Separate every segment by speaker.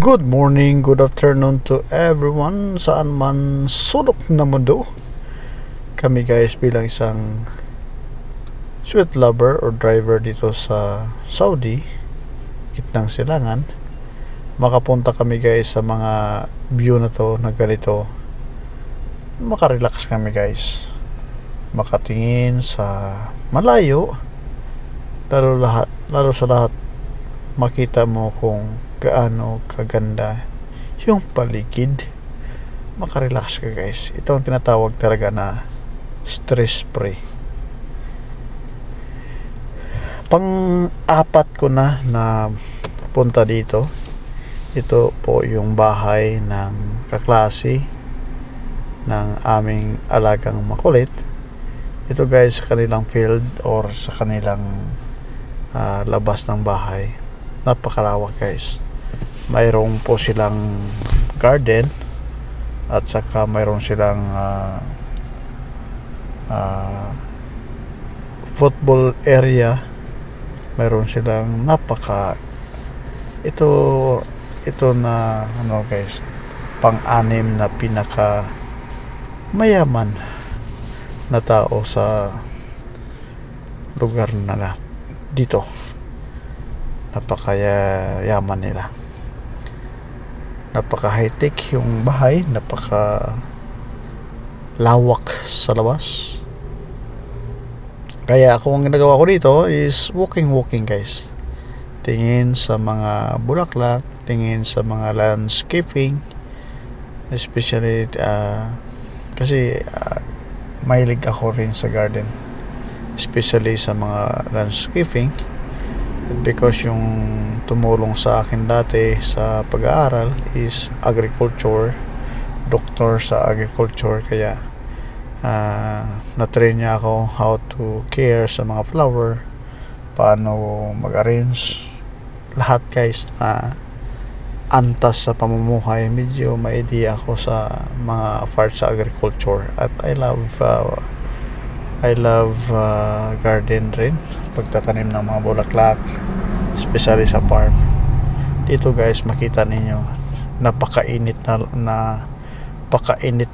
Speaker 1: Good morning, good afternoon to everyone saan man sulok na mundo. Kami guys bilang isang sweet lover or driver dito sa Saudi, gitnang silangan, makapunta kami guys sa mga view na to na ganito. Makarelax kami guys, makatingin sa malayo, lalo sa lahat makita mo kung gaano kaganda yung paligid. Makarelax ka guys. Ito ang tinatawag talaga na stress free. Pang-apat ko na punta dito. Ito po yung bahay ng kaklase ng aming alagang makulit. Ito guys sa kanilang field or sa kanilang labas ng bahay. Napakalawak guys. Mayroon po silang garden at saka mayroon silang football area. Mayroon silang ito na guys, pang-anim na pinaka mayaman na tao sa lugar na dito. Napakayaman nila. Napaka high-tech yung bahay, napaka lawak sa labas. Kaya ako ang ginagawa ko dito is walking guys. Tingin sa mga bulaklak, tingin sa mga landscaping, especially kasi mahilig ako rin sa garden, especially sa mga landscaping, because yung tumulong sa akin dati sa pag-aaral is agriculture, doktor sa agriculture, kaya na-train niya ako how to care sa mga flower, paano mag-arrange lahat guys na antas sa pamumuhay. Medyo may idea ako sa mga parts sa agriculture at I love garden rin, pagtatanim ng mga bulaklak, especially sa farm. Dito guys makita ninyo napakainit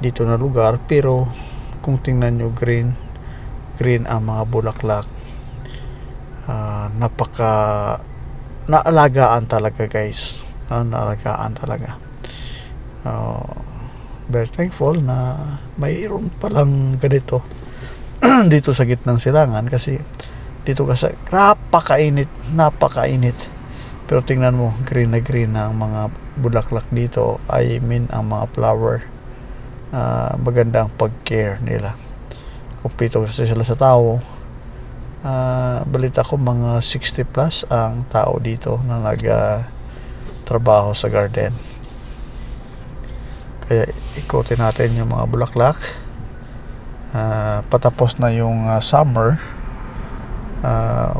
Speaker 1: dito na lugar, pero kung tingnan nyo green ang mga bulaklak. Naalagaan talaga guys, naalagaan talaga. Very thankful na mayroon palang ganito dito sa gitnang silangan, kasi dito kasi napakainit, pero tingnan mo green na ang mga bulaklak dito. I mean ang mga flower, maganda ang pag-care nila. Kumpito kasi sila sa tao. Balita ko mga 60 plus ang tao dito na trabaho sa garden. Kaya ikutin natin yung mga bulaklak. Patapos na yung summer,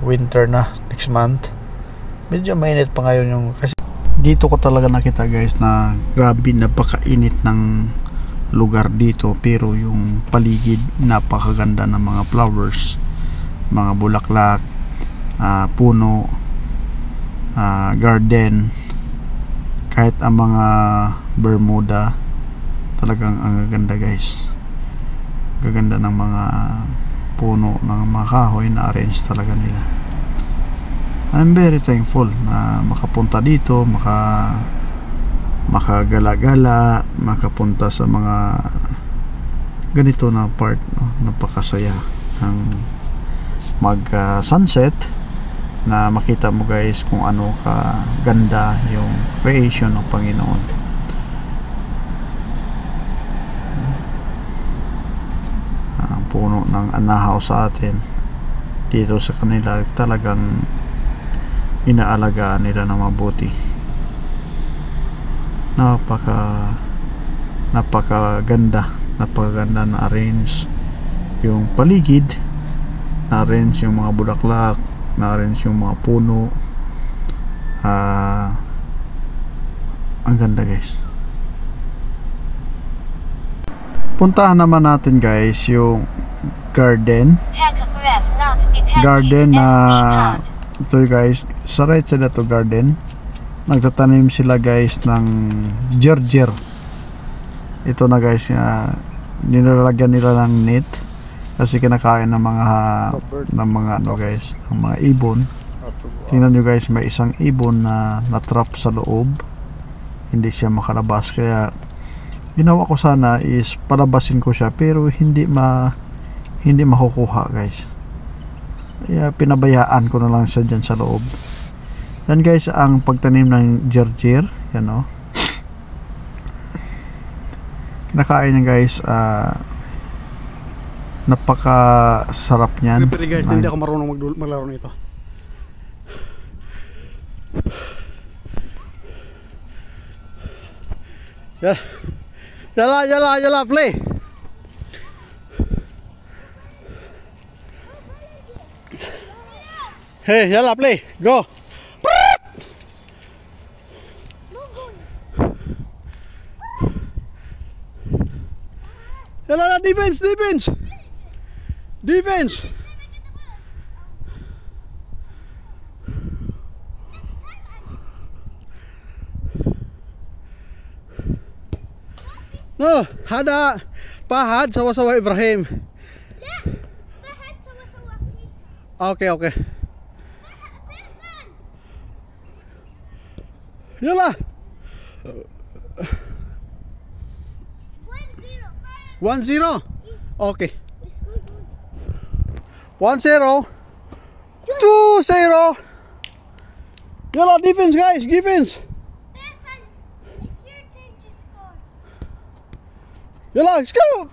Speaker 1: winter na next month. Medyo mainit pa ngayon yung, kasi dito ko talaga nakita guys na grabe napakainit ng lugar dito, pero yung paligid napakaganda ng mga flowers, mga bulaklak, puno, garden, kahit ang mga Bermuda, talagang ang ganda guys. Gaganda ng mga puno ng mga kahoy na arrange talaga nila. I'm very thankful na makapunta dito, makagala-gala, makapunta sa mga ganito na part, no? Napakasaya ang mag sunset, na makita mo guys kung ano ka ganda yung creation ng Panginoon. Ang puno ng anahaw sa atin, dito sa kanila talagang inaalagaan nila ng mabuti. Napakaganda na arrange yung paligid, na arrange yung mga bulaklak, na arrange yung mga puno. Ang ganda guys. Puntahan naman natin guys yung garden na ito guys, sa right side na to garden. nagtatanim sila guys ng gerger. Ito na guys, nilalagyan nila ng net kasi kinakain ng mga ano guys, ng mga ibon. Tingnan nyo guys, may isang ibon na natrap sa loob, hindi siya makalabas. Kaya ginawa ko sana is palabasin ko siya, pero hindi makukuha guys. Kaya pinabayaan ko na lang siya dyan sa loob. Yan guys ang pagtanim ng gerger. Yan o, kinakain niya guys. Napaka sarap niyan.
Speaker 2: Pero guys, hindi ako marunong maglaro nito. Yala, play. Hey, yala, play. Go. Yala, defense. No, hada pahad sawa-sawa Ibrahim.
Speaker 3: Pahad sawa-sawa.
Speaker 2: Okay. Yala. 1-0. Okay. 1-0. 2-0. Yala, defense guys, defense. Yala, let's go.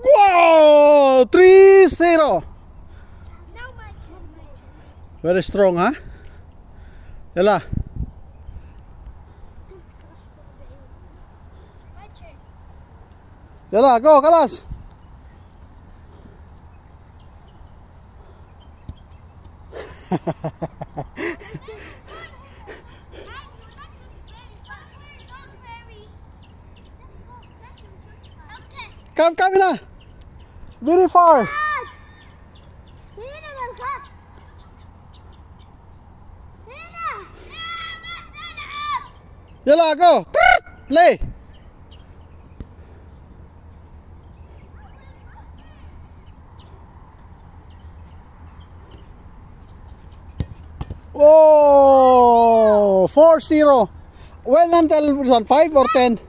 Speaker 2: Wow, 3-0. Very strong, huh? Yala. Yala, go, Kalas. Come na. Very far. Yala, go. Play. Oh, 4-0. When until 5 or 10?